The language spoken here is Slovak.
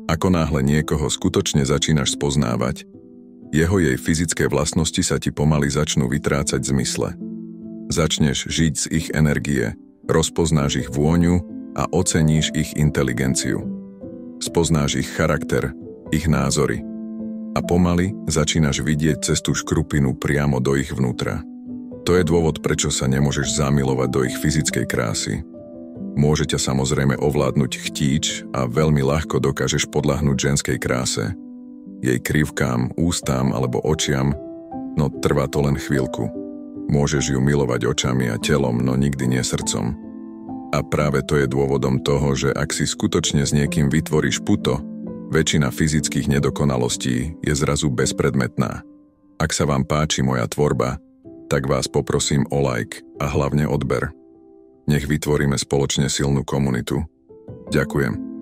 Ako náhle niekoho skutočne začínaš spoznávať, jej fyzické vlastnosti sa ti pomaly začnú vytrácať v zmysle. Začneš žiť z ich energie, rozpoznáš ich vôňu a oceníš ich inteligenciu. Spoznáš ich charakter, ich názory. A pomaly začínaš vidieť cestu škrupinu priamo do ich vnútra. To je dôvod, prečo sa nemôžeš zamilovať do ich fyzickej krásy. Môže ťa samozrejme ovládnuť chtíč a veľmi ľahko dokážeš podľahnúť ženskej kráse, jej krivkám, ústám alebo očiam, no trvá to len chvíľku. Môžeš ju milovať očami a telom, no nikdy nie srdcom. A práve to je dôvodom toho, že ak si skutočne s niekým vytvoríš puto, väčšina fyzických nedokonalostí je zrazu bezpredmetná. Ak sa vám páči moja tvorba, tak vás poprosím o like a hlavne odber. Nech vytvoríme spoločne silnú komunitu. Ďakujem.